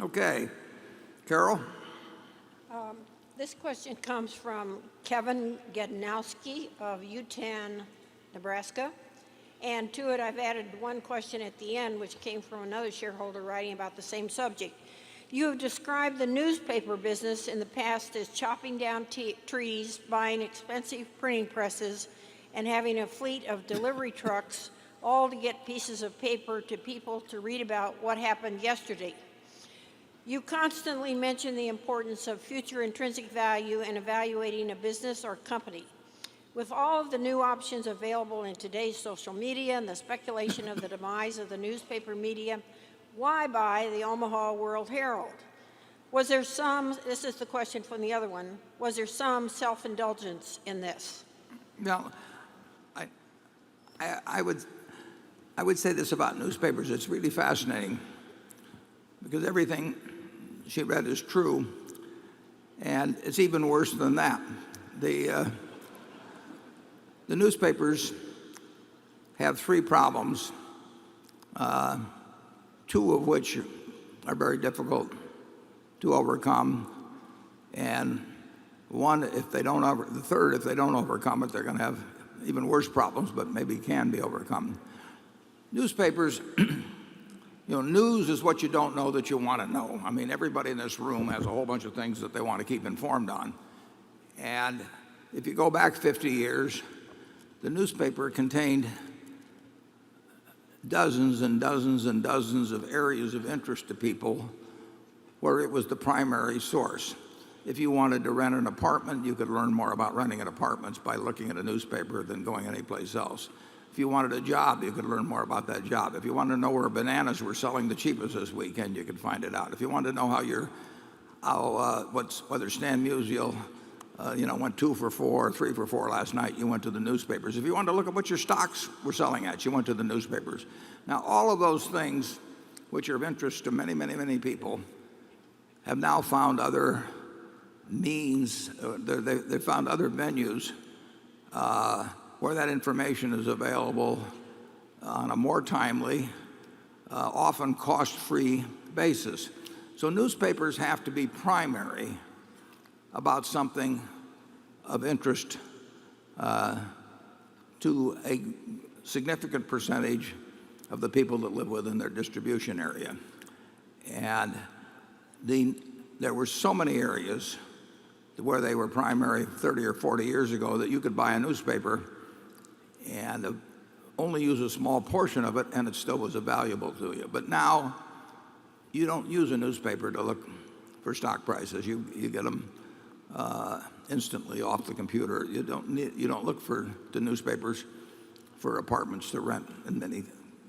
Okay. Carol? This question comes from Kevin Gednowski of Utan, Nebraska. And to it, I've added one question at the end, which came from another shareholder writing about the same subject. You have described the newspaper business in the past as chopping down trees, buying expensive printing presses, and having a fleet of delivery trucks, all to get pieces of paper to people to read about what happened yesterday. You constantly mention the importance of future intrinsic value in evaluating a business or company. With all of the new options available in today's social media and the speculation of the demise of the newspaper media, why buy the Omaha World Herald? Was there some, this is the question from the other one, was there some self-indulgence in this? Well, I would say this about newspapers. It's really fascinating because everything she read is true, and it's even worse than that. The newspapers have three problems, two of which are very difficult to overcome, and the third, if they don't overcome it, they're going to have even worse problems, but maybe can be overcome. Newspapers, news is what you don't know that you want to know. I mean, everybody in this room has a whole bunch of things that they want to keep informed on. And if you go back 50 years, the newspaper contained dozens and dozens and dozens of areas of interest to people where it was the primary source. If you wanted to rent an apartment, you could learn more about renting an apartment by looking at a newspaper than going anyplace else. If you wanted a job, you could learn more about that job. If you wanted to know where bananas were selling the cheapest this weekend, you could find it out. If you wanted to know whether Stan Musial went 2 for 4 or 3 for 4 last night, you went to the newspapers. If you wanted to look at what your stocks were selling at, you went to the newspapers. Now, all of those things, which are of interest to many, many, many people, have now found other means. They found other venues where that information is available on a more timely, often cost-free basis. So newspapers have to be primary about something of interest to a significant percentage of the people that live within their distribution area. And there were so many areas where they were primary 30 or 40 years ago that you could buy a newspaper and only use a small portion of it, and it still was valuable to you. But now, you don't use a newspaper to look for stock prices. You get them instantly off the computer. You don't look for the newspapers for apartments to rent in many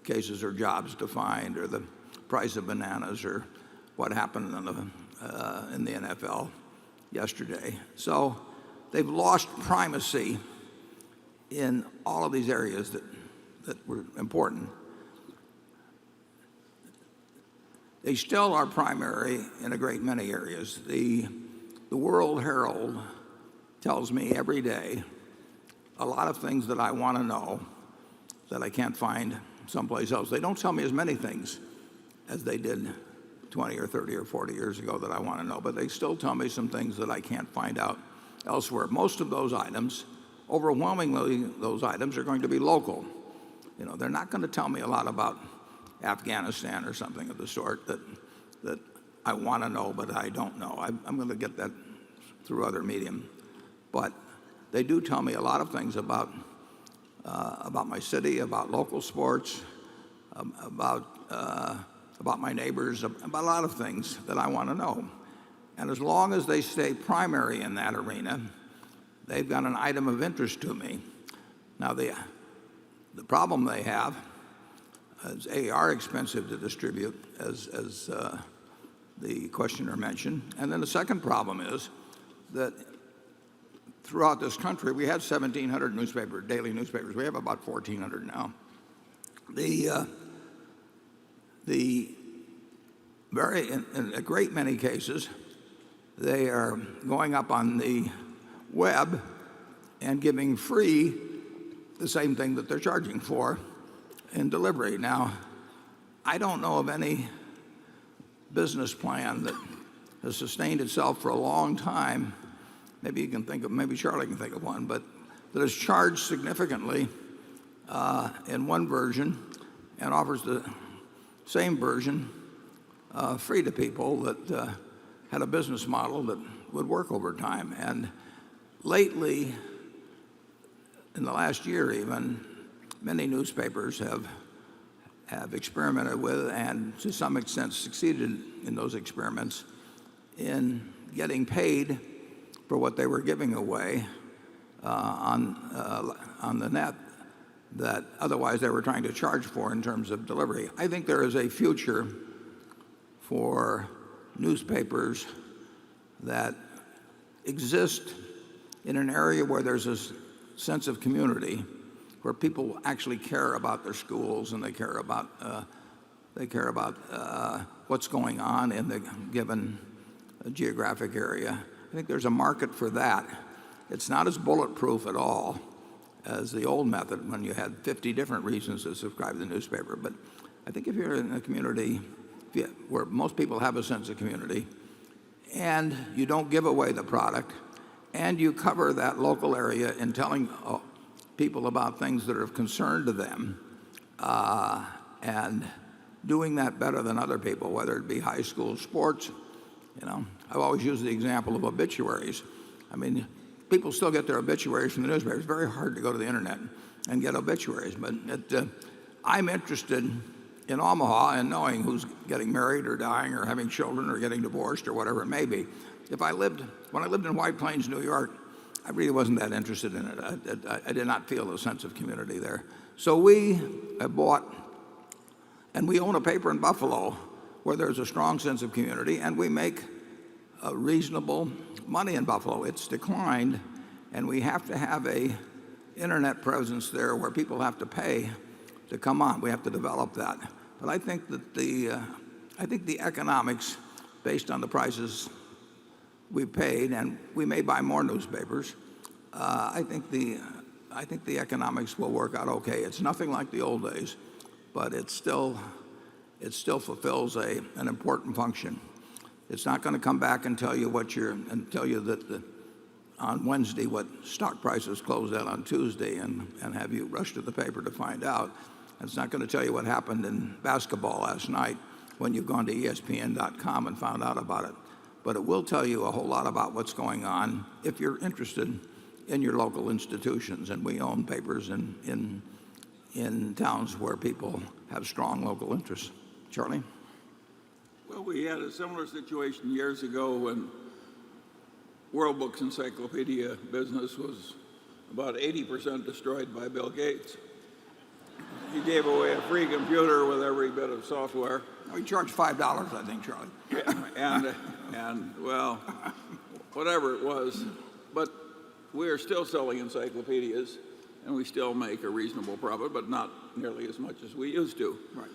cases, or jobs to find, or the price of bananas, or what happened in the NFL yesterday. So they've lost primacy in all of these areas that were important. They still are primary in a great many areas. The World Herald tells me every day a lot of things that I want to know that I can't find someplace else. They don't tell me as many things as they did 20 or 30 or 40 years ago that I want to know, but they still tell me some things that I can't find out elsewhere. Most of those items, overwhelmingly those items, are going to be local. They're not going to tell me a lot about Afghanistan or something of the sort that I want to know but I don't know. I'm going to get that through other medium. But they do tell me a lot of things about my city, about local sports, about my neighbors, about a lot of things that I want to know. And as long as they stay primary in that arena, they've got an item of interest to me. Now, the problem they have is they are expensive to distribute, as the questioner mentioned. And then the second problem is that throughout this country, we had 1,700 daily newspapers. We have about 1,400 now. In a great many cases, they are going up on the web and giving free the same thing that they're charging for in delivery. Now, I don't know of any business plan that has sustained itself for a long time. Maybe you can think of, maybe Charlie can think of one, but that is charged significantly in one version and offers the same version free to people that had a business model that would work over time. And lately, in the last year even, many newspapers have experimented with and to some extent succeeded in those experiments in getting paid for what they were giving away on the net that otherwise they were trying to charge for in terms of delivery. I think there is a future for newspapers that exist in an area where there's a sense of community, where people actually care about their schools and they care about what's going on in the given geographic area. I think there's a market for that. It's not as bulletproof at all as the old method when you had 50 different reasons to subscribe to the newspaper. But I think if you're in a community where most people have a sense of community and you don't give away the product and you cover that local area in telling people about things that are of concern to them and doing that better than other people, whether it be high school sports. I've always used the example of obituaries. I mean, people still get their obituaries from the newspaper. It's very hard to go to the internet and get obituaries. But I'm interested in Omaha and knowing who's getting married or dying or having children or getting divorced or whatever it may be. When I lived in White Plains, New York, I really wasn't that interested in it. I did not feel a sense of community there. So we have bought, and we own a paper in Buffalo where there's a strong sense of community, and we make a reasonable money in Buffalo. It's declined, and we have to have a internet presence there where people have to pay to come on. We have to develop that. But I think that the economics, based on the prices we paid, and we may buy more newspapers, I think the economics will work out okay. It's nothing like the old days, but it still fulfills an important function. It's not going to come back and tell you that on Wednesday what stock prices closed at on Tuesday and have you rush to the paper to find out. It's not going to tell you what happened in basketball last night when you've gone to ESPN.com and found out about it. But it will tell you a whole lot about what's going on if you're interested in your local institutions. And we own papers in towns where people have strong local interests. Charlie? Well, we had a similar situation years ago when World Book's encyclopedia business was about 80% destroyed by Bill Gates. He gave away a free computer with every bit of software. We charged $5, I think, Charlie. And well, whatever it was, but we are still selling encyclopedias, and we still make a reasonable profit, but not nearly as much as we used to. Right.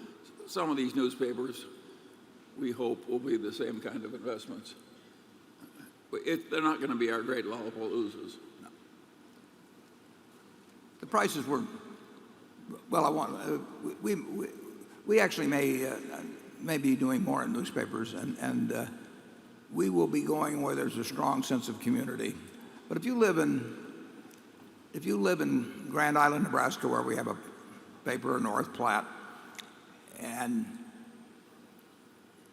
Some of these newspapers, we hope, will be the same kind of investments. They're not going to be our great Lollapaloozas. No. The prices were, well, we actually may be doing more in newspapers, and we will be going where there's a strong sense of community. But if you live in Grand Island, Nebraska, where we have a paper in North Platte, and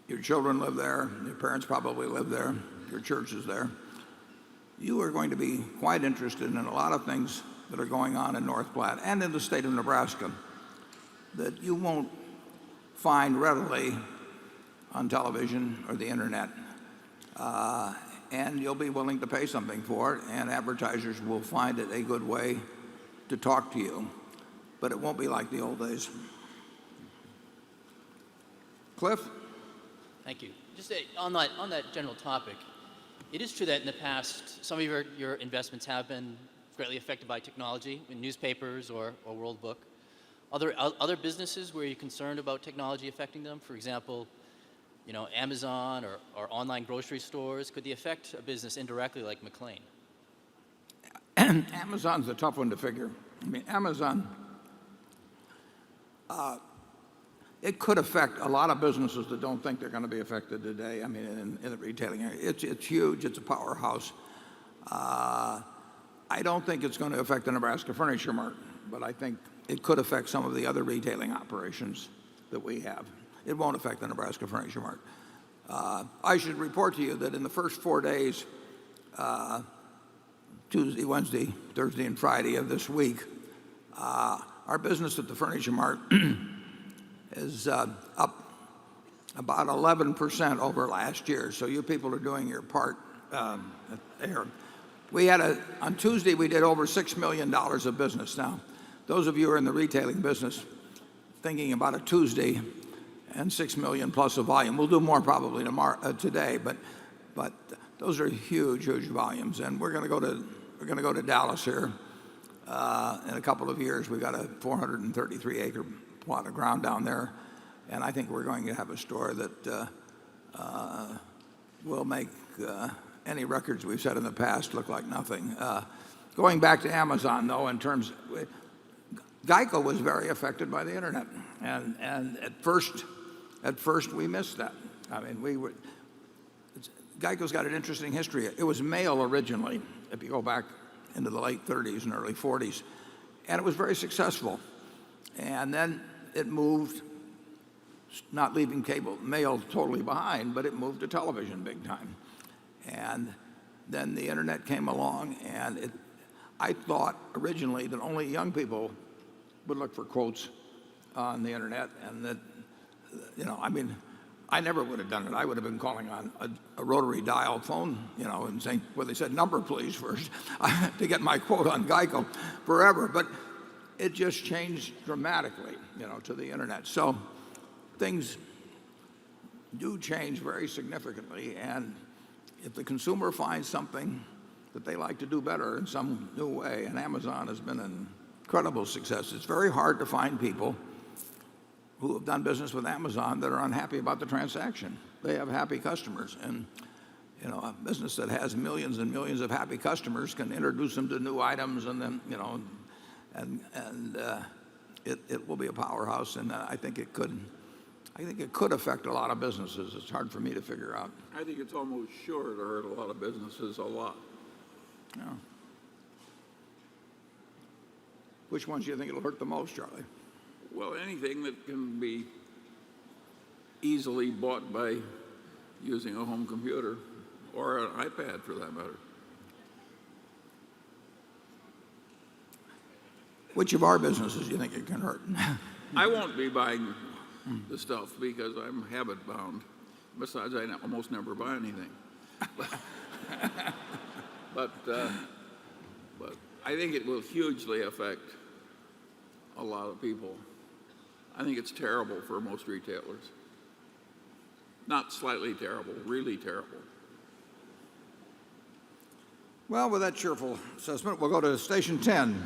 your children live there, your parents probably live there, your church is there, you are going to be quite interested in a lot of things that are going on in North Platte and in the state of Nebraska that you won't find readily on television or the internet. And you'll be willing to pay something for it, and advertisers will find it a good way to talk to you. But it won't be like the old days. Cliff? Thank you. Just on that general topic, it is true that in the past, some of your investments have been greatly affected by technology in newspapers or World Book. Other businesses where you're concerned about technology affecting them? For example, Amazon or online grocery stores, could they affect a business indirectly like McLean? Amazon's a tough one to figure. I mean, Amazon, it could affect a lot of businesses that don't think they're going to be affected today. I mean, in the retailing area, it's huge. It's a powerhouse. I don't think it's going to affect the Nebraska Furniture Mart, but I think it could affect some of the other retailing operations that we have. It won't affect the Nebraska Furniture Mart. I should report to you that in the first 4 days, Tuesday, Wednesday, Thursday, and Friday of this week, our business at the Furniture Mart is up about 11% over last year. So you people are doing your part there. On Tuesday, we did over $6 million of business. Now, those of you who are in the retailing business thinking about a Tuesday and 6 million plus of volume, we'll do more probably today, but those are huge volumes. And we're going to go to Dallas here in a couple of years. We've got a 433-acre plot of ground down there, and I think we're going to have a store that will make any records we've set in the past look like nothing. Going back to Amazon, though, Geico was very affected by the internet, and at first we missed that. I mean, Geico's got an interesting history. It was mail originally, if you go back into the late 30s and early 40s, and it was very successful. And then it moved, not leaving cable mail totally behind, but it moved to television big time. And then the internet came along, and I thought originally that only young people would look for quotes on the internet, and that, I mean, I never would have done it. I would have been calling on a rotary dial phone, and saying, well, they said number please first to get my quote on Geico forever. But it just changed dramatically, to the internet. So things do change very significantly, and if the consumer finds something that they like to do better in some new way, and Amazon has been an incredible success. It's very hard to find people who have done business with Amazon that are unhappy about the transaction. They have happy customers, and a business that has millions and millions of happy customers can introduce them to new items, and then it will be a powerhouse. And I think it could affect a lot of businesses. It's hard for me to figure out. I think it's almost sure to hurt a lot of businesses a lot. Yeah. Which ones do you think it'll hurt the most, Charlie? Well, anything that can be easily bought by using a home computer or an iPad, for that matter. Which of our businesses do you think it can hurt? I won't be buying the stuff because I'm habit bound. Besides, I almost never buy anything. But I think it will hugely affect a lot of people. I think it's terrible for most retailers. Not slightly terrible, really terrible. Well, with that cheerful assessment, we'll go to station 10.